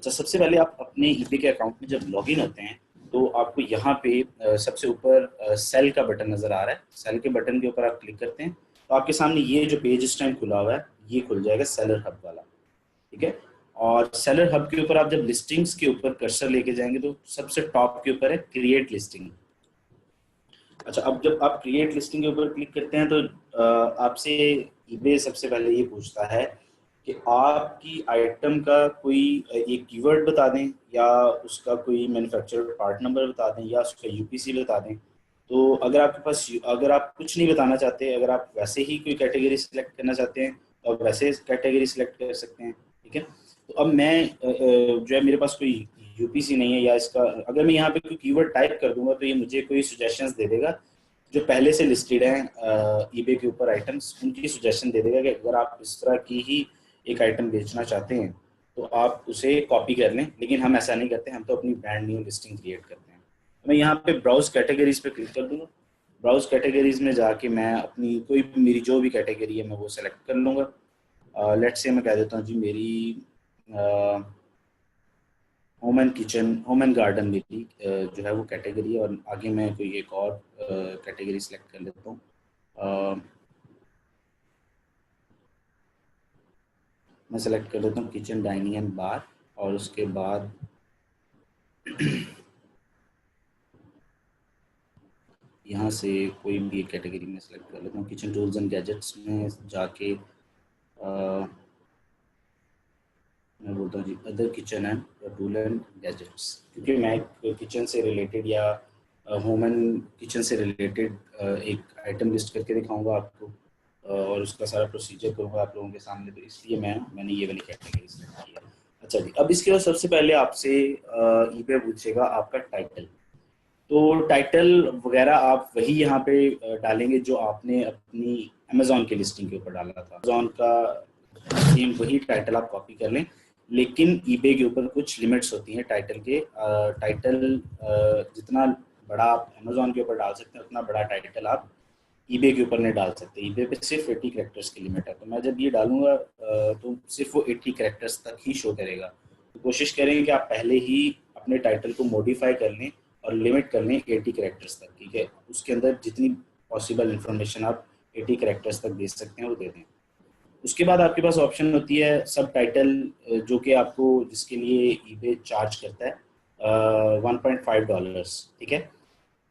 अच्छा, सबसे पहले आप अपने ईबे के अकाउंट में जब लॉगिन होते हैं तो आपको यहाँ पे सबसे ऊपर सेल का बटन नज़र आ रहा है। सेल के बटन के ऊपर आप क्लिक करते हैं तो आपके सामने ये जो पेज इस टाइम खुला हुआ है ये खुल जाएगा सेलर हब वाला। ठीक है। और सेलर हब के ऊपर आप जब लिस्टिंग्स के ऊपर कर्सर लेके जाएंगे तो सबसे टॉप के ऊपर है क्रिएट लिस्टिंग। अच्छा, अब जब आप क्रिएट लिस्टिंग के ऊपर क्लिक करते हैं तो आपसे ईबे सबसे पहले ये पूछता है कि आपकी आइटम का कोई एक कीवर्ड बता दें या उसका कोई मैन्युफैक्चरर पार्ट नंबर बता दें या उसका यूपीसी बता दें। तो अगर आपके पास, अगर आप कुछ नहीं बताना चाहते, अगर आप वैसे ही कोई कैटेगरी सिलेक्ट करना चाहते हैं तो आप वैसे कैटेगरी सिलेक्ट कर सकते हैं। ठीक है। तो अब मैं जो है मेरे पास कोई यूपीसी नहीं है या इसका, अगर मैं यहाँ पे कोई कीवर्ड टाइप कर दूंगा तो ये मुझे कोई सजेशंस दे देगा जो पहले से लिस्टेड हैं ईबे के ऊपर आइटम्स, उनकी सजेशन दे देगा कि अगर आप इस तरह की ही एक आइटम बेचना चाहते हैं तो आप उसे कॉपी कर लें। लेकिन हम ऐसा नहीं करते, हम तो अपनी ब्रांड न्यू लिस्टिंग क्रिएट करते हैं। मैं यहाँ पे ब्राउज कैटेगरीज पे क्लिक कर दूंगा। ब्राउज कैटेगरीज में जाके मैं अपनी कोई भी, मेरी जो भी कैटेगरी है मैं वो सेलेक्ट कर लूँगा। लेट्स से मैं कह देता हूँ जी मेरी home and kitchen, home and garden मेरी जो है वो कैटेगरी है, और आगे मैं कोई एक और कैटेगरी सेलेक्ट कर लेता हूँ। मैं सेलेक्ट कर लेता हूँ किचन डाइनिंग एंड बार, और उसके बाद यहाँ से कोई भी एक कैटेगरी में सेलेक्ट कर लेता हूँ। किचन टूल्स एंड गैजेट्स में जाके मैं बोलता हूँ जी other kitchen and tool and gadgets, क्योंकि मैं किचन से रिलेटेड या होम एंड किचन से रिलेटेड एक आइटम लिस्ट करके दिखाऊंगा आपको और उसका सारा प्रोसीजर करूँगा आप लोगों के सामने, तो इसलिए मैंने ये वाली कैटेगरी सेलेक्ट की है। अच्छा जी, अब इसके बाद सबसे पहले आपसे ईबे पूछेगा आपका टाइटल। तो टाइटल वगैरह आप वही यहाँ पे डालेंगे जो आपने अपनी अमेजोन की लिस्टिंग के ऊपर डाला था। अमेजोन का सेम वही टाइटल आप कॉपी कर लें, लेकिन ईबे के ऊपर कुछ लिमिट्स होती हैं टाइटल के। टाइटल जितना बड़ा आप अमेजोन के ऊपर डाल सकते हैं उतना बड़ा टाइटल आप ईबे के ऊपर नहीं डाल सकते। ईबे पे सिर्फ 80 कैरेक्टर्स की लिमिट है, तो मैं जब ये डालूंगा तो सिर्फ वो 80 कैरेक्टर्स तक ही शो करेगा। तो कोशिश करें कि आप पहले ही अपने टाइटल को मॉडिफाई कर लें और लिमिट कर लें 80 कैरेक्टर्स तक। ठीक है, उसके अंदर जितनी पॉसिबल इंफॉर्मेशन आप 80 कैरेक्टर्स तक दे सकते हैं वो दे दें। उसके बाद आपके पास ऑप्शन होती है सब टाइटल, जो कि आपको, जिसके लिए ईबे चार्ज करता है $1.5। ठीक है।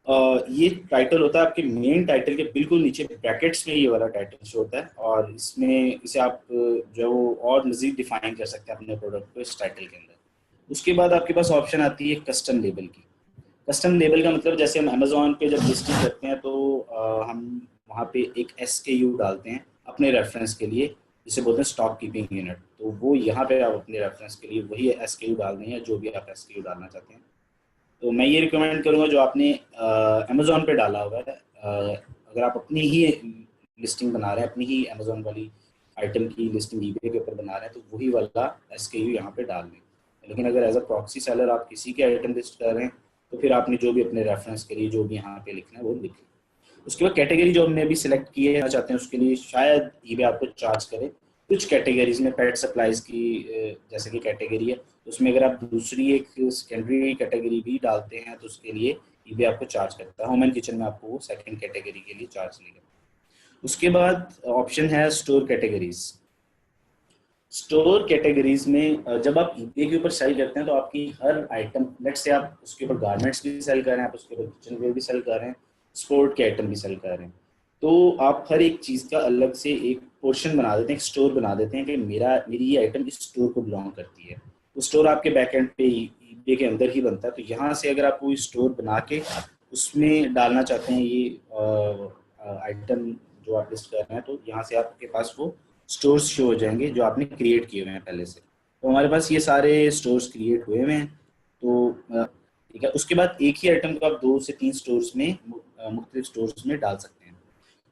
ये टाइटल होता है आपके मेन टाइटल के बिल्कुल नीचे ब्रैकेट्स में, ये वाला टाइटल शो होता है, और इसमें इसे आप जो है वो और मजीद डिफाइन कर सकते हैं अपने प्रोडक्ट को इस टाइटल के अंदर। उसके बाद आपके पास ऑप्शन आती है कस्टम लेबल की। कस्टम लेबल का मतलब, जैसे हम अमेजोन पे जब लिस्टिंग करते हैं तो हम वहाँ पे एक SKU डालते हैं अपने रेफरेंस के लिए, जिसे बोलते हैं स्टॉक कीपिंग यूनिट। तो वो यहाँ पे आप अपने रेफरेंस के लिए वही SKU डाल दें, जो भी आप SKU डालना चाहते हैं। तो मैं ये रिकमेंड करूँगा जो आपने अमेजोन पे डाला हुआ है, अगर आप अपनी ही लिस्टिंग बना रहे हैं, अपनी ही अमेजोन वाली आइटम की लिस्टिंग ईबे के ऊपर बना रहे हैं, तो वही वाला SKU यहाँ पे डाल दें। लेकिन अगर एज अ प्रॉक्सी सेलर आप किसी की आइटम लिस्ट कर रहे हैं तो फिर आपने जो भी अपने रेफरेंस के लिए जो भी यहाँ पे लिखना है वो लिख लें। उसके बाद कैटेगरी जो हमने अभी सिलेक्ट की है चाहते हैं उसके लिए शायद ईबे आपको चार्ज करे। कुछ कैटेगरीज में पेट सप्लाईज की जैसे कि कैटेगरी है, उसमें अगर आप दूसरी एक सेकेंडरी कैटेगरी भी डालते हैं तो उसके लिए ईबे आपको चार्ज करता है। होम एंड किचन में आपको वो सेकंड कैटेगरी के लिए चार्ज नहीं करता। उसके बाद ऑप्शन है स्टोर कैटेगरीज। स्टोर कैटेगरीज में जब आप ईबे के ऊपर सेल करते हैं तो आपकी हर आइटम, लेट्स से आप उसके ऊपर गारमेंट्स भी सेल कर रहे हैं, आप उसके ऊपर किचन वेयर भी सेल कर रहे हैं, स्पोर्ट के आइटम भी सेल कर रहे हैं, तो आप हर एक चीज़ का अलग से एक पोर्शन बना देते हैं, एक स्टोर बना देते हैं कि मेरी ये आइटम इस स्टोर को बिलोंग करती है। वो स्टोर आपके बैक एंड पे ईबे के अंदर ही बनता है। तो यहाँ से अगर आप कोई स्टोर बना के उसमें डालना चाहते हैं ये आइटम जो आप लिस्ट कर रहे हैं, तो यहाँ से आपके पास वो स्टोर्स शो हो जाएंगे जो आपने क्रिएट किए हुए हैं पहले से। तो हमारे पास ये सारे स्टोर्स क्रिएट हुए हुए हैं। तो ठीक है, उसके बाद एक ही आइटम को आप 2 से 3 स्टोर्स में, मुख्तलिफ स्टोर्स में डाल सकते हैं।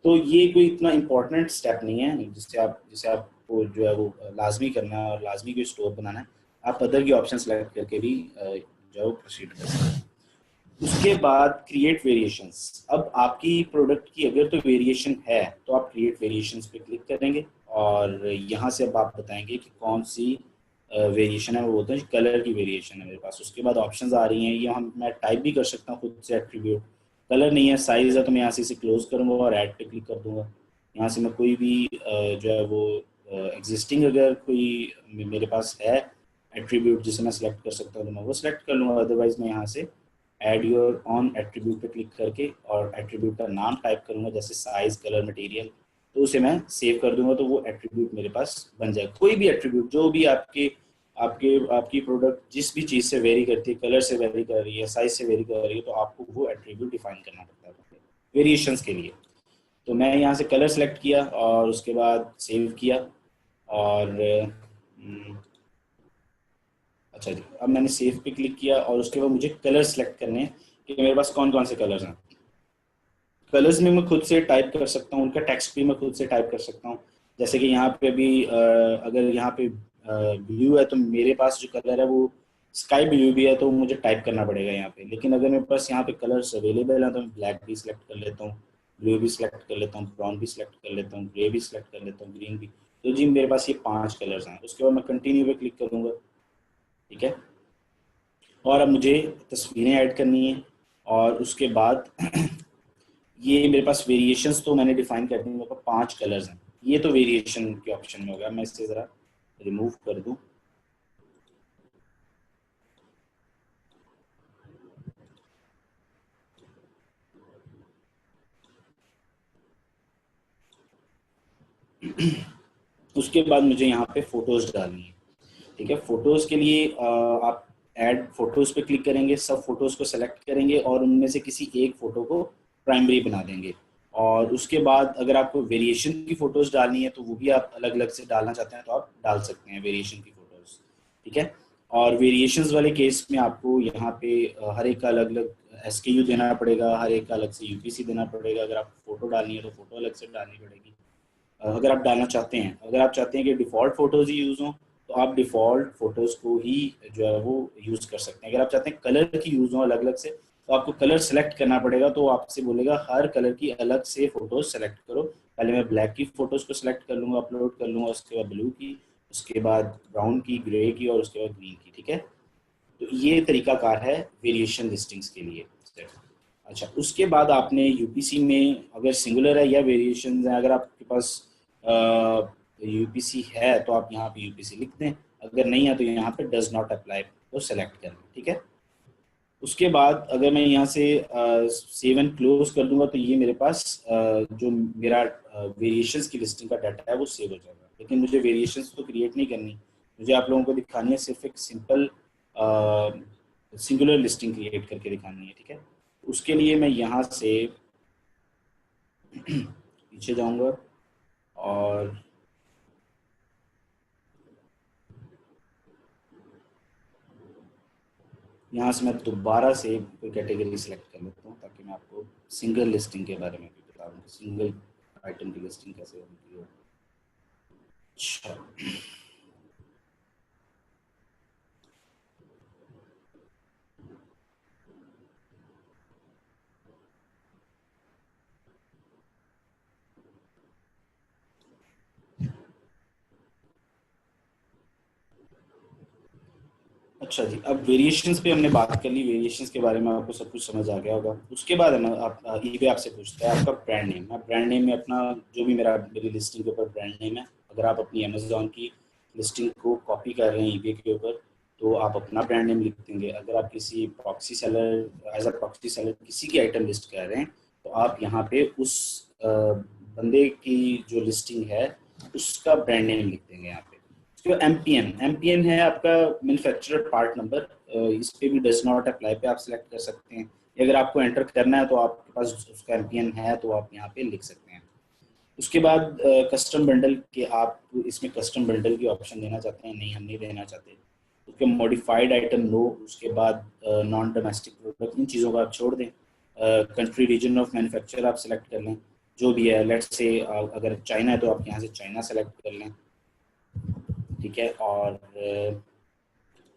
तो ये कोई इतना इम्पोर्टेंट स्टेप नहीं है जिससे आपको जो है वो लाजमी करना है और लाजमी कोई स्टोर बनाना है। आप अदर की ऑप्शन सेलेक्ट करके भी जो है वो प्रोसीड कर सकते हैं। उसके बाद क्रिएट वेरिएशंस। अब आपकी प्रोडक्ट की अगर तो वेरिएशन है तो आप क्रिएट वेरिएशंस पे क्लिक करेंगे और यहाँ से अब आप बताएंगे कि कौन सी वेरिएशन है, वो बोलते हैं कलर की वेरिएशन है मेरे पास। उसके बाद ऑप्शंस आ रही हैं, ये हम मैं टाइप भी कर सकता हूँ खुद से एट्रीब्यूट। कलर नहीं है, साइज है, तो मैं यहाँ से इसे क्लोज करूँगा और ऐड पे क्लिक कर दूंगा। यहाँ से मैं कोई भी जो है वो एग्जिस्टिंग अगर कोई मेरे पास है एट्रीब्यूट जिसे मैं सिलेक्ट कर सकता हूँ तो मैं वो सिलेक्ट कर लूँगा। अदरवाइज मैं यहाँ से ऐड योर ऑन एट्रीब्यूट पे क्लिक करके और एट्रीब्यूट का नाम टाइप करूँगा, जैसे साइज, कलर, मटेरियल, तो उसे मैं सेव कर दूंगा तो वो एट्रीब्यूट मेरे पास बन जाएगा। कोई भी एट्रीब्यूट जो भी आपके आपके आपकी प्रोडक्ट जिस भी चीज़ से वेरी करती है, कलर से वेरी कर रही है, साइज से वेरी कर रही है, तो आपको वो एट्रीब्यूट डिफाइन करना पड़ता है वेरिएशंस के लिए। तो मैं यहाँ से कलर सेलेक्ट किया और उसके बाद सेव किया और अच्छा जी, अब मैंने सेव पे क्लिक किया और उसके बाद मुझे कलर सेलेक्ट करने हैं कि मेरे पास कौन कौन से कलर्स हैं। कलर्स में मैं खुद से टाइप कर सकता हूँ, उनका टेक्स्ट भी मैं खुद से टाइप कर सकता हूँ। जैसे कि यहाँ पे भी अगर यहाँ पे ब्लू है तो मेरे पास जो कलर है वो स्काई ब्लू भी है, तो मुझे टाइप करना पड़ेगा यहाँ पे। लेकिन अगर मेरे पास यहाँ पे कलर्स अवेलेबल है तो मैं ब्लैक भी सिलेक्ट कर लेता हूँ, ब्लू भी सिलेक्ट कर लेता हूँ, ब्राउन भी सिलेक्ट कर लेता हूँ, ग्रे भी सिलेक्ट कर लेता हूँ, ग्रीन भी। तो जी मेरे पास ये 5 कलर्स हैं। उसके बाद मैं कंटिन्यू पे क्लिक करूँगा, ठीक है। और अब मुझे तस्वीरें ऐड करनी है और उसके बाद ये मेरे पास वेरिएशंस तो मैंने डिफाइन कर दी, मेरे पास 5 कलर्स हैं। ये तो वेरिएशन के ऑप्शन में होगा, मैं इससे ज़रा रिमूव कर दूं। उसके बाद मुझे यहाँ पे फोटोज़ डालनी है, ठीक है। फोटोज़ के लिए आप ऐड फोटोज़ पे क्लिक करेंगे, सब फोटोज़ को सेलेक्ट करेंगे और उनमें से किसी एक फ़ोटो को प्राइमरी बना देंगे। और उसके बाद अगर आपको वेरिएशन की फ़ोटोज़ डालनी है तो वो भी आप अलग अलग से डालना चाहते हैं तो आप डाल सकते हैं वेरिएशन की फ़ोटोज़, ठीक है। और वेरिएशंस वाले केस में आपको यहाँ पे हर एक का अलग अलग एसकेयू देना पड़ेगा, हर एक का अलग से यूपीसी देना पड़ेगा। अगर आप फोटो डालनी है तो फोटो अलग से डालनी पड़ेगी। अगर आप डालना चाहते हैं, अगर आप चाहते हैं कि डिफ़ॉल्ट फ़ोटोज़ ही यूज़ हों तो आप डिफ़ॉल्ट फ़ोटोज़ को ही जो है वो यूज़ कर सकते हैं। अगर आप चाहते हैं कलर की यूज़ हों अलग अलग से तो आपको कलर सेलेक्ट करना पड़ेगा। तो आपसे बोलेगा हर कलर की अलग से फ़ोटोज़ सेलेक्ट करो। पहले मैं ब्लैक की फ़ोटोज़ को सेलेक्ट कर लूँगा, अपलोड कर लूँगा, उसके बाद ब्लू की, उसके बाद ब्राउन की, ग्रे की और उसके बाद ग्रीन की, ठीक है। तो ये तरीकाकार है वेरिएशन लिस्टिंग्स के लिए। अच्छा, उसके बाद आपने यूपीसी में अगर सिंगुलर है या वेरिएशन है, अगर आपके पास यूपीसी है तो आप यहाँ पे यूपीसी लिख दें, अगर नहीं है तो यहाँ पे डज नॉट अप्लाई को सेलेक्ट कर लें, ठीक है। उसके बाद अगर मैं यहाँ से सेव एंड क्लोज कर दूंगा तो ये मेरे पास जो मेरा वेरिएशंस की लिस्टिंग का डाटा है वो सेव हो जाएगा। लेकिन मुझे वेरिएशंस तो क्रिएट नहीं करनी, मुझे आप लोगों को दिखानी है सिर्फ एक सिंपल सिंगुलर लिस्टिंग क्रिएट करके दिखानी है, ठीक है। उसके लिए मैं यहाँ से पीछे जाऊंगा और यहाँ से मैं दोबारा से कोई कैटेगरी सेलेक्ट कर लेता हूँ ताकि मैं आपको सिंगल लिस्टिंग के बारे में भी बता दूँ, सिंगल आइटम की लिस्टिंग कैसे होती है। अच्छा, अच्छा जी, अब वेरिएशंस पे हमने बात कर ली, वेरिएशंस के बारे में आपको सब कुछ समझ आ गया होगा। उसके बाद है ना आप ईबे आपसे पूछता है आपका ब्रांड नेम। मैं ब्रांड नेम में अपना जो भी मेरी लिस्टिंग के ऊपर ब्रांड नेम है, अगर आप अपनी अमेजोन की लिस्टिंग को कॉपी कर रहे हैं ईबे के ऊपर तो आप अपना ब्रांड नेम लिख देंगे। अगर आप किसी proxy seller as a proxy seller किसी की आइटम लिस्ट कर रहे हैं तो आप यहाँ पे उस बंदे की जो लिस्टिंग है उसका ब्रांड नेम लिख देंगे यहाँ पे। जो एमपीएन एमपीएन है आपका मैन्युफैक्चरर पार्ट नंबर, इस पे भी डज नॉट अप्लाई पे आप सिलेक्ट कर सकते हैं। अगर आपको एंटर करना है तो आपके पास उसका एमपीएन है तो आप यहाँ पे लिख सकते हैं। उसके बाद कस्टम बंडल के आप इसमें कस्टम बंडल की ऑप्शन देना चाहते हैं, नहीं हम नहीं देना चाहते। उसके मॉडिफाइड आइटम नो, उसके बाद नॉन डोमेस्टिक प्रोडक्ट, इन चीज़ों को आप छोड़ दें। कंट्री रीजन ऑफ मैन्युफैक्चर आप सेलेक्ट कर लें जो भी है। लेट्स से अगर चाइना है तो आप यहाँ से चाइना सेलेक्ट कर लें, ठीक है। और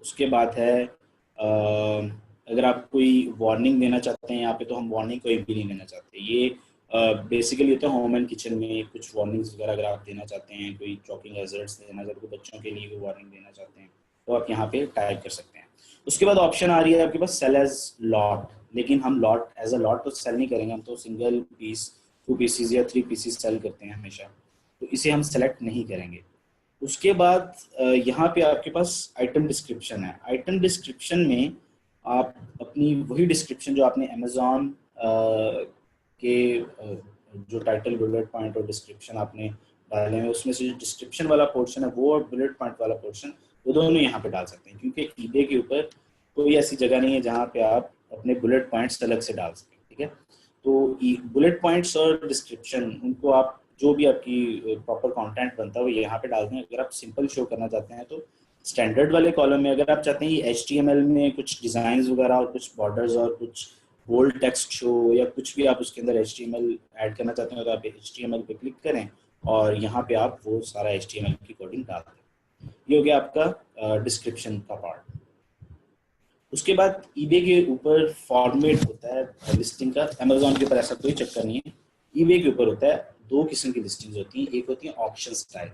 उसके बाद है अगर आप कोई वार्निंग देना चाहते हैं यहाँ पे तो हम वार्निंग कोई भी नहीं देना चाहते। ये बेसिकली होता है होम एंड किचन में कुछ वार्निंग्स वगैरह अगर आप देना चाहते हैं, कोई चॉकिंग हैजर्ड्स देना चाहते हैं, बच्चों के लिए कोई वार्निंग देना चाहते हैं तो आप यहाँ पे टाइप कर सकते हैं। उसके बाद ऑप्शन आ रही है आपके पास सेल एज लॉट, लेकिन हम लॉट एज अ लॉट तो सेल नहीं करेंगे, हम तो सिंगल पीस 2 पीसीज या 3 पीसीज सेल करते हैं हमेशा, तो इसे हम सेलेक्ट नहीं करेंगे। उसके बाद यहाँ पे आपके पास आइटम डिस्क्रिप्शन है। आइटम डिस्क्रिप्शन में आप अपनी वही डिस्क्रिप्शन जो आपने अमेजोन के जो टाइटल बुलेट पॉइंट और डिस्क्रिप्शन आपने डाले हैं उसमें से जो डिस्क्रिप्शन वाला पोर्शन है वो और बुलेट पॉइंट वाला पोर्शन वो दोनों यहाँ पे डाल सकते हैं, क्योंकि ईबे के ऊपर कोई ऐसी जगह नहीं है जहाँ पे आप अपने बुलेट पॉइंट्स अलग से डाल सकें, ठीक है। तो बुलेट पॉइंट्स और डिस्क्रिप्शन उनको आप जो भी आपकी प्रॉपर कंटेंट बनता है वो यहाँ पे डाल दें। अगर आप सिंपल शो करना चाहते हैं तो स्टैंडर्ड वाले कॉलम में, अगर आप चाहते हैं कि HTML में कुछ डिजाइन वगैरह और कुछ बॉर्डर्स और कुछ बोल्ड टेक्स्ट शो या कुछ भी आप उसके अंदर HTML ऐड करना चाहते हैं तो आप HTML पे क्लिक करें और यहाँ पे आप वो सारा HTML की कोडिंग डाल दें। ये हो गया आपका डिस्क्रिप्शन का पार्ट। उसके बाद ईबे के ऊपर फॉर्मेट होता है लिस्टिंग का, अमेजोन के ऊपर ऐसा कोई चक्कर नहीं है। ईबे के ऊपर होता है दो किस्म की लिस्टिंग्स होती हैं, एक होती है ऑक्शन स्टाइल।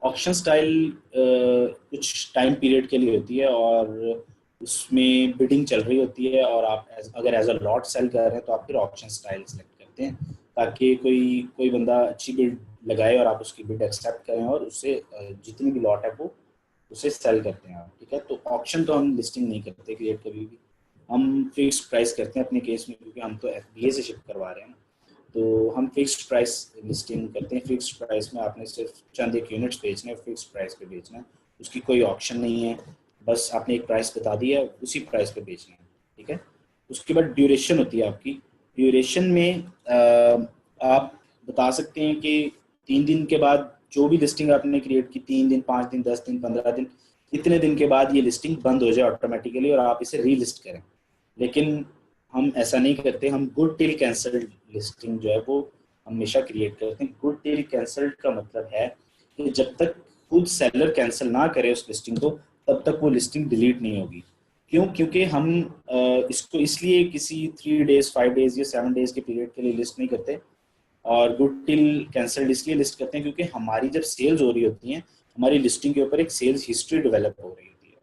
ऑक्शन स्टाइल कुछ टाइम पीरियड के लिए होती है और उसमें बिडिंग चल रही होती है और आप अगर एज अ लॉट सेल कर रहे हैं तो आप फिर ऑक्शन स्टाइल सेलेक्ट करते हैं ताकि कोई बंदा अच्छी बिड लगाए और आप उसकी बिड एक्सेप्ट करें और उससे जितनी भी लॉट है वो उसे सेल करते हैं आप, ठीक है। तो ऑप्शन तो हम लिस्टिंग नहीं करते क्रिएट कभी भी, हम फिक्स्ड प्राइस करते हैं अपने केस में, क्योंकि हम तो FBA से शिप करवा रहे हैं ना, तो हम फिक्स्ड प्राइस लिस्टिंग करते हैं। फिक्स्ड प्राइस में आपने सिर्फ चंद एक यूनिट्स बेचने हैं, फिक्स्ड प्राइस पे बेचना है, उसकी कोई ऑप्शन नहीं है, बस आपने एक प्राइस बता दिया उसी प्राइस पे बेचना है, ठीक है। उसके बाद ड्यूरेशन होती है आपकी। ड्यूरेशन में आप बता सकते हैं कि 3 दिन के बाद जो भी लिस्टिंग आपने क्रिएट की, 3 दिन 5 दिन 10 दिन 15 दिन, इतने दिन के बाद ये लिस्टिंग बंद हो जाए ऑटोमेटिकली और आप इसे रीलिस्ट करें। लेकिन हम ऐसा नहीं करते, हम गुड टिल कैंसल्ड लिस्टिंग जो है वो हमेशा क्रिएट करते हैं। गुड टिल कैंसल्ड का मतलब है कि जब तक खुद सेलर कैंसिल ना करे उस लिस्टिंग को तब तक वो लिस्टिंग डिलीट नहीं होगी। क्यों? क्योंकि हम इसको इसलिए किसी 3 डेज 5 डेज या 7 डेज के पीरियड के लिए लिस्ट नहीं करते और गुड टिल कैंसल्ड इसलिए लिस्ट करते हैं क्योंकि हमारी जब सेल्स हो रही होती हैं हमारी लिस्टिंग के ऊपर एक सेल्स हिस्ट्री डेवलप हो रही होती है।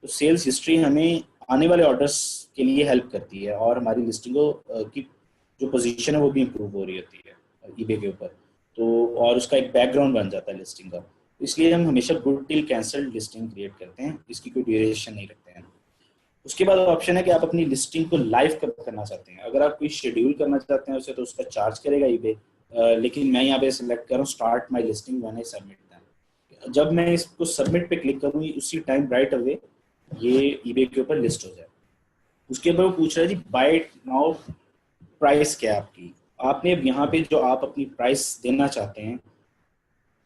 तो सेल्स हिस्ट्री हमें आने वाले ऑर्डर्स के लिए हेल्प करती है और हमारी लिस्टिंग की जो पोजीशन है वो भी इम्प्रूव हो रही होती है ईबे के ऊपर, तो और उसका एक बैकग्राउंड बन जाता है लिस्टिंग का। इसलिए हम हमेशा good till cancelled listing create करते हैं, इसकी कोई ड्यूरेशन नहीं रखते हैं। उसके बाद ऑप्शन है कि आप अपनी लिस्टिंग को लाइव कब करना चाहते हैं। अगर आप कोई शेड्यूल करना चाहते हैं उसे तो उसका चार्ज करेगा ईबे, लेकिन मैं यहाँ पे सिलेक्ट कर रहा हूँ start my listing when I submit them. जब मैं इसको सबमिट पे क्लिक करूँ उसी टाइम राइट अवे ये ईबे के ऊपर लिस्ट हो जाए। उसके बाद वो पूछ रहा है जी बाय नाउ प्राइस क्या है आपकी। आपने अब यहाँ पे जो आप अपनी प्राइस देना चाहते हैं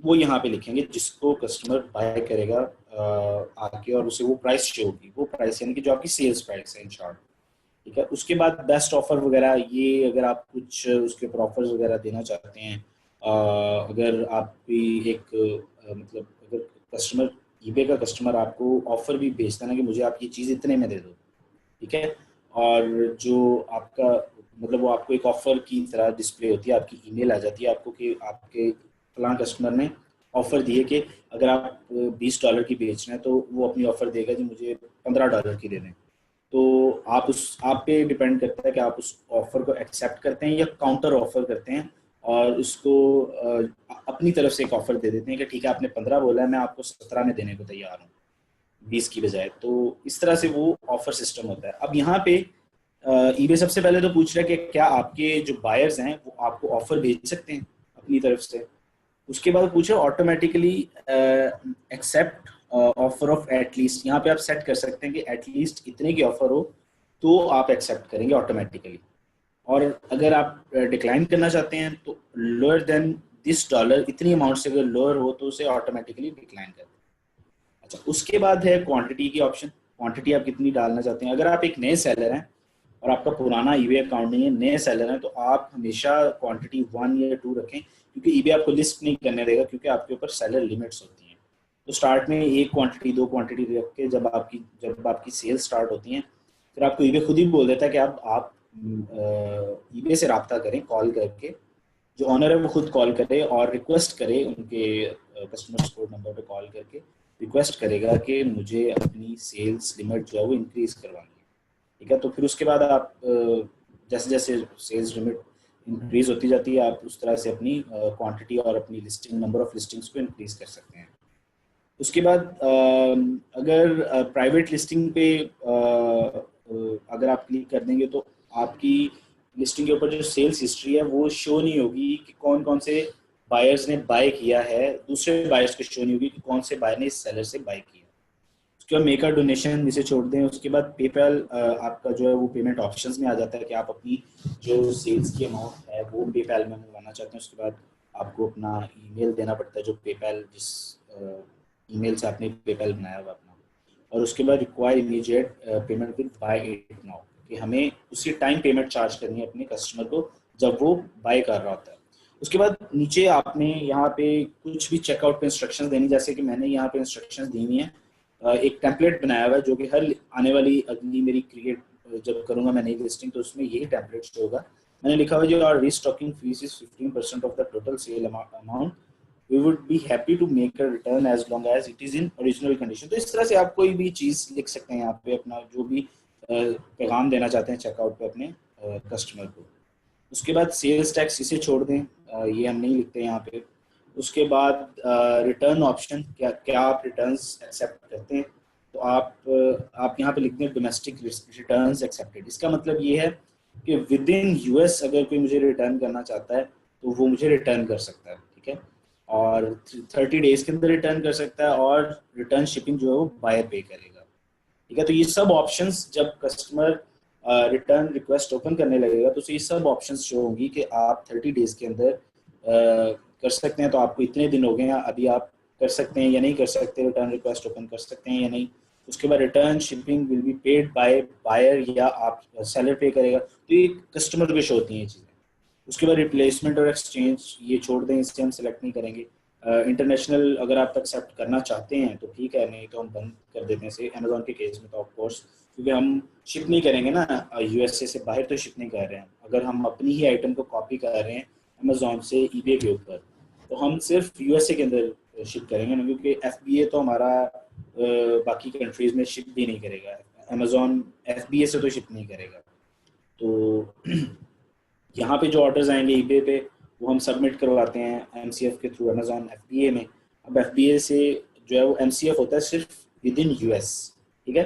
वो यहाँ पे लिखेंगे, जिसको कस्टमर बाय करेगा आके और उसे वो प्राइस शो होगी, वो प्राइस यानी कि जो आपकी सेल्स प्राइस है इन शॉर्ट, ठीक है। उसके बाद बेस्ट ऑफर वगैरह, ये अगर आप कुछ उसके ऊपर ऑफर्स वगैरह देना चाहते हैं, अगर आप भी एक मतलब अगर कस्टमर ईबे का कस्टमर आपको ऑफर भी भेजता है ना कि मुझे आप ये चीज़ इतने में दे दो, ठीक है, और जो आपका मतलब वो आपको एक ऑफर की तरह डिस्प्ले होती है, आपकी ईमेल आ जाती है आपको कि आपके फलां कस्टमर ने ऑफर दी है कि अगर आप $20 की बेच रहे हैं तो वो अपनी ऑफर देगा जी मुझे $15 की दे दें। तो आप पे डिपेंड करता है कि आप उस ऑफर को एक्सेप्ट करते हैं या काउंटर ऑफर करते हैं और उसको अपनी तरफ से एक ऑफर दे देते हैं कि ठीक है आपने 15 बोला है मैं आपको 17 में देने को तैयार हूँ 20 की बजाय। तो इस तरह से वो ऑफर सिस्टम होता है। अब यहाँ पे ईबे सबसे पहले तो पूछ रहा है कि क्या आपके जो बायर्स हैं वो आपको ऑफर भेज सकते हैं अपनी तरफ से। उसके बाद पूछे automatically accept offer of at least, यहाँ पे आप सेट कर सकते हैं कि एटलीस्ट इतने की ऑफर हो तो आप एक्सेप्ट करेंगे ऑटोमेटिकली, और अगर आप डिक्लाइन करना चाहते हैं तो लोअर देन दिस डॉलर इतनी अमाउंट से अगर लोअर हो तो उसे ऑटोमेटिकली डिक्लाइन कर दें। अच्छा, उसके बाद है क्वांटिटी की ऑप्शन। क्वांटिटी आप कितनी डालना चाहते हैं। अगर आप एक नए सेलर हैं और आपका पुराना ईबे अकाउंट नहीं है, नए सेलर हैं, तो आप हमेशा क्वांटिटी 1 या 2 रखें क्योंकि ईबे आपको लिस्ट नहीं करने देगा क्योंकि आपके ऊपर सेलर लिमिट्स होती हैं। तो स्टार्ट में 1 क्वांटिटी 2 क्वांटिटी रख के जब आपकी सेल स्टार्ट होती हैं फिर आपको ईबे खुद ही बोल देता है कि आप ईबे से रब्ता करें कॉल करके, जो ऑनर है वो खुद कॉल करे और रिक्वेस्ट करे उनके कस्टमर सपोर्ट नंबर पे कॉल करके रिक्वेस्ट करेगा कि मुझे अपनी सेल्स लिमिट जो है वो इंक्रीज करवानी है, ठीक है। तो फिर उसके बाद आप जैसे जैसे सेल्स लिमिट इंक्रीज होती जाती है, आप उस तरह से अपनी क्वांटिटी और अपनी लिस्टिंग, नंबर ऑफ लिस्टिंग्स को इंक्रीज कर सकते हैं। उसके बाद अगर प्राइवेट लिस्टिंग पे अगर आप क्लिक कर देंगे तो आपकी लिस्टिंग के ऊपर जो सेल्स हिस्ट्री है वो शो नहीं होगी कि कौन कौन से बायर्स ने बाय किया है, दूसरे बायर्स को शो नहीं होगी कि कौन से बायर ने इस सेलर से बाय किया। उसके बाद मेक अ डोनेशन इसे छोड़ दें। उसके बाद पेपैल आपका जो है वो पेमेंट ऑप्शंस में आ जाता है कि आप अपनी जो सेल्स की अमाउंट है वो पेपैल में मंगवाना चाहते हैं। उसके बाद आपको अपना ईमेल देना पड़ता है, जो पेपैल जिस ईमेल से आपने पेपैल बनाया हुआ अपना। और उसके बाद require immediate payment with buy it now, कि हमें उसी टाइम पेमेंट चार्ज करनी है अपने कस्टमर को जब वो बाय कर रहा होता है। उसके बाद नीचे आपने यहाँ पे कुछ भी चेकआउट पे इंस्ट्रक्शंस देनी, जैसे कि मैंने यहाँ पे इंस्ट्रक्शंस दी हुई हैं। एक टेम्पलेट बनाया हुआ है जो कि हर आने वाली अगली मेरी क्रिएट जब करूंगा मैं नई लिस्टिंग तो उसमें यही टेम्पलेट शो होगा। मैंने लिखा हुआ है जो our restocking fees is 15% of the total sale amount, we would be happy to make a return as long as it is in original condition. तो इस तरह से आप कोई भी चीज़ लिख सकते हैं यहाँ पे, अपना जो भी पैगाम देना चाहते हैं चेकआउट पे अपने कस्टमर को। उसके बाद सेल्स टैक्स इसे छोड़ दें, ये हम नहीं लिखते यहाँ पे। उसके बाद रिटर्न ऑप्शन, क्या क्या आप रिटर्न्स एक्सेप्ट करते हैं, तो आप यहाँ पे लिखते हैं डोमेस्टिक रिटर्न्स एक्सेप्टेड। इसका मतलब ये है कि विद इन यूएस अगर कोई मुझे रिटर्न करना चाहता है तो वो मुझे रिटर्न कर सकता है, ठीक है। और 30 डेज के अंदर रिटर्न कर सकता है, और रिटर्न शिपिंग जो है वो बायर पे करेगा, ठीक है। तो ये सब ऑप्शंस जब कस्टमर रिटर्न रिक्वेस्ट ओपन करने लगेगा तो ये सब ऑप्शंस जो होंगी कि आप 30 डेज के अंदर कर सकते हैं, तो आपको इतने दिन हो गए हैं, अभी आप कर सकते हैं या नहीं कर सकते, रिटर्न रिक्वेस्ट ओपन कर सकते हैं या नहीं। उसके बाद return shipping will be paid by buyer या आप सेलर पे करेगा, तो ये कस्टमर को शो होती हैं चीज़ें। उसके बाद रिप्लेसमेंट और एक्सचेंज ये छोड़ दें, इससे हम सेलेक्ट नहीं करेंगे। इंटरनेशनल अगर आप एक्सेप्ट करना चाहते हैं तो ठीक है, नहीं तो हम बंद कर देते हैं। से अमेजोन के केस में तो ऑफ कोर्स, क्योंकि हम शिप नहीं करेंगे ना यूएसए से बाहर, तो शिप नहीं कर रहे हैं। अगर हम अपनी ही आइटम को कॉपी कर रहे हैं अमेजोन से ईबे के ऊपर, तो हम सिर्फ यूएसए के अंदर शिप करेंगे ना, क्योंकि एफबीए तो हमारा बाकी कंट्रीज में शिप भी नहीं करेगा। अमेजोन एफबीए से तो शिप नहीं करेगा। तो यहाँ पे जो ऑर्डर्स आएंगे ईबे पे वो हम सबमिट करवाते हैं एमसीएफ के थ्रू अमेजोन एफबीए में। अब एफबीए से जो है वो एमसीएफ होता है सिर्फ विद इन यूएस, ठीक है।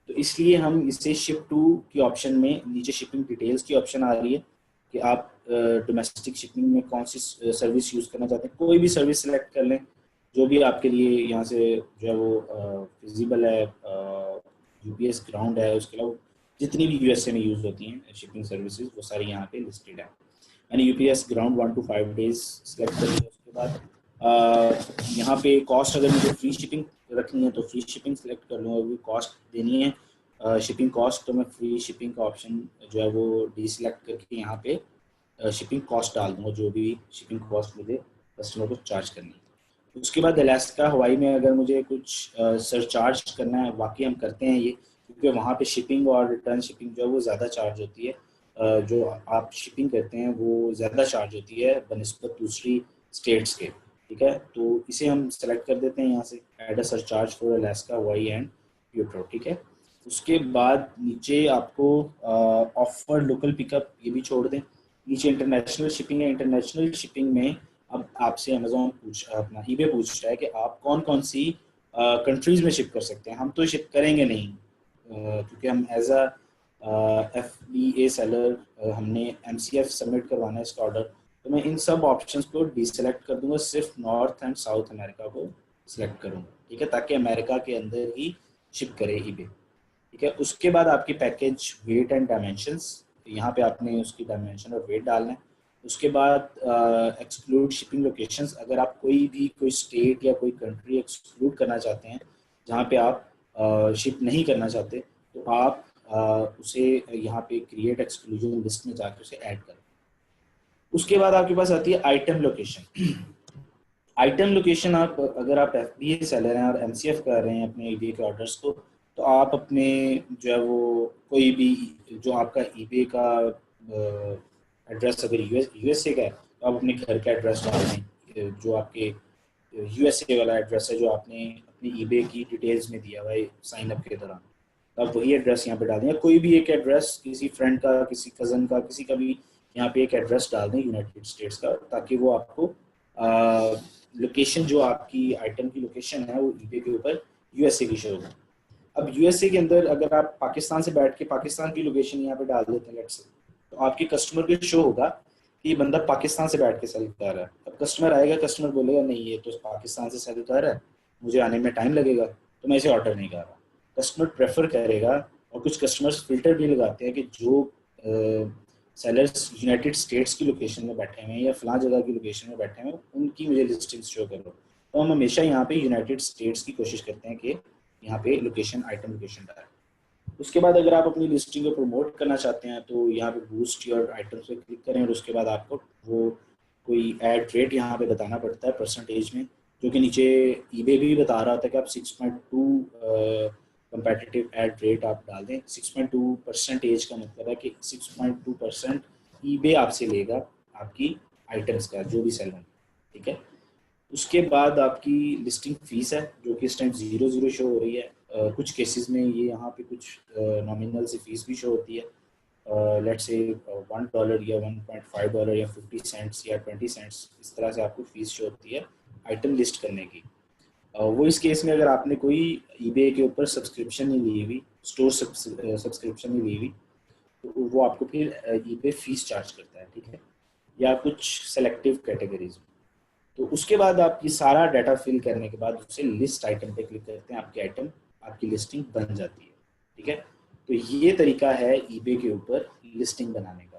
तो इसलिए हम इसे शिप टू की ऑप्शन में नीचे शिपिंग डिटेल्स की ऑप्शन आ रही है कि आप डोमेस्टिक शिपिंग में कौन सी सर्विस यूज़ करना चाहते हैं, कोई भी सर्विस सेलेक्ट कर लें जो भी आपके लिए यहाँ से जो है वो फिजिबल है। यूपीएस ग्राउंड है, उसके अलावा जितनी भी यूएसए में यूज़ होती हैं शिपिंग सर्विसेज वो सारी यहाँ पे लिस्टेड है। मैंने UPS ground 1 to 5 days select कर लिया। उसके बाद यहाँ पे कॉस्ट अगर मुझे फ्री शिपिंग रखनी है तो फ्री शिपिंग सेलेक्ट कर लूँगा, अभी कॉस्ट देनी है शिपिंग कॉस्ट, तो मैं फ्री शिपिंग का ऑप्शन जो है वो डी सिलेक्ट करके यहाँ पे शिपिंग कॉस्ट डाल दूँगा, जो भी शिपिंग कॉस्ट मुझे कस्टमर को चार्ज करनी है। उसके बाद अलास्का हवाई में अगर मुझे कुछ सरचार्ज करना है, वाकई हम करते हैं ये, क्योंकि वहाँ पे शिपिंग और रिटर्न शिपिंग जो है वो ज़्यादा चार्ज होती है। जो आप शिपिंग करते हैं वो ज़्यादा चार्ज होती है बनिस्बत दूसरी स्टेट्स के, ठीक है। तो इसे हम सेलेक्ट कर देते हैं यहाँ से, add a surcharge for Alaska Hawaii and Puerto, ठीक है। उसके बाद नीचे आपको ऑफर लोकल पिकअप ये भी छोड़ दें। नीचे इंटरनेशनल शिपिंग है, इंटरनेशनल शिपिंग में अब आपसे अमेजोन अपना ईबे पूछ रहा है कि आप कौन कौन सी कंट्रीज में शिप कर सकते हैं। हम तो शिप करेंगे नहीं क्योंकि हम एज अ एफबीए सेलर हमने एमसीएफ सबमिट करवाना है इसका ऑर्डर। तो मैं इन सब ऑप्शंस को डिसेलेक्ट कर दूंगा, सिर्फ नॉर्थ एंड साउथ अमेरिका को सिलेक्ट करूंगा, ठीक है, ताकि अमेरिका के अंदर ही शिप करे ईबे, ठीक है। उसके बाद आपकी पैकेज वेट एंड डायमेंशंस, यहाँ पे आपने उसकी डायमेंशन और वेट डालना है। उसके बाद एक्सक्लूड शिपिंग लोकेशंस, अगर आप कोई स्टेट या कोई कंट्री एक्सक्लूड करना चाहते हैं जहाँ पे आप शिप नहीं करना चाहते, तो आप उसे यहाँ पे क्रिएट एक्सक्लूजन लिस्ट में जाकर उसे ऐड करें। उसके बाद आपके पास आती है आइटम लोकेशन। आइटम लोकेशन, आप अगर आप एफबीए सेलर हैं और एमसीएफ कर रहे हैं अपने ईबे के ऑर्डर्स को, तो आप अपने जो है वो कोई भी जो आपका ईबे का एड्रेस अगर यूएसए का है तो आप अपने घर का एड्रेस डाल दें, जो आपके यूएसए वाला एड्रेस है जो आपने अपनी ईबे की डिटेल्स में दिया हुआ है साइन अप के दौरान, तो आप वही एड्रेस यहाँ पे डाल दें, कोई भी एक एड्रेस किसी फ्रेंड का, किसी कज़न का, किसी का भी यहाँ पे एक एड्रेस डाल दें यूनाइटेड स्टेट्स का, ताकि वो आपको लोकेशन जो आपकी आइटम की लोकेशन है वो ईबे के ऊपर यूएसए की शो होगी। अब यूएसए के अंदर अगर आप पाकिस्तान से बैठ के पाकिस्तान की लोकेशन यहाँ पे डाल देते हैं लेट्स से, तो आपके कस्टमर को शो होगा कि ये बंदा पाकिस्तान से बैठ के सेल कर रहा है। अब कस्टमर आएगा, कस्टमर बोलेगा नहीं ये तो पाकिस्तान से सेल कर रहा है, मुझे आने में टाइम लगेगा, तो मैं इसे ऑर्डर नहीं कर रहा। कस्टमर प्रेफर करेगा, और कुछ कस्टमर्स फिल्टर भी लगाते हैं कि जो सेलर्स यूनाइटेड स्टेट्स की लोकेशन में बैठे हुए हैं या फलां जगह की लोकेशन में बैठे हुए हैं उनकी मुझे लिस्टिंग्स शो करो। तो हम हमेशा यहाँ पे यूनाइटेड स्टेट्स की कोशिश करते हैं कि यहाँ पे लोकेशन, आइटम लोकेशन डालें। उसके बाद अगर आप अपनी लिस्टिंग को प्रमोट करना चाहते हैं तो यहाँ पे बूस्ट योर आइटम्स पे क्लिक करें, और उसके बाद आपको वो कोई एड रेट यहाँ पे बताना पड़ता है परसेंटेज में, जो कि नीचे ईबे भी बता रहा होता है कि आप 6.2 कंपेटिटिव एड रेट आप डाल दें। 6.2% का मतलब है कि 6.2% ईबे आपसे लेगा आपकी आइटम्स का जो भी सेल होंगे, ठीक है। उसके बाद आपकी लिस्टिंग फीस है जो कि इस टाइम 0 शो हो रही है। कुछ केसेस में ये यहाँ पे कुछ नॉमिनल सी फीस भी शो होती है, लेट्स से $1 या $1.5 या 50 सेंट्स या 20 सेंट्स, इस तरह से आपको फीस शो होती है आइटम लिस्ट करने की। वो इस केस में अगर आपने कोई ईबे के ऊपर सब्सक्रिप्शन नहीं ली हुई, स्टोर सब्सक्रिप्शन नहीं ली हुई, तो वो आपको फिर ईबे फीस चार्ज करता है, ठीक है, या कुछ सेलेक्टिव कैटेगरीज में। तो उसके बाद आप ये सारा डाटा फिल करने के बाद उसे लिस्ट आइटम पे क्लिक करते हैं, आपकी आइटम, आपकी लिस्टिंग बन जाती है, ठीक है। तो ये तरीका है ईबे के ऊपर लिस्टिंग बनाने का।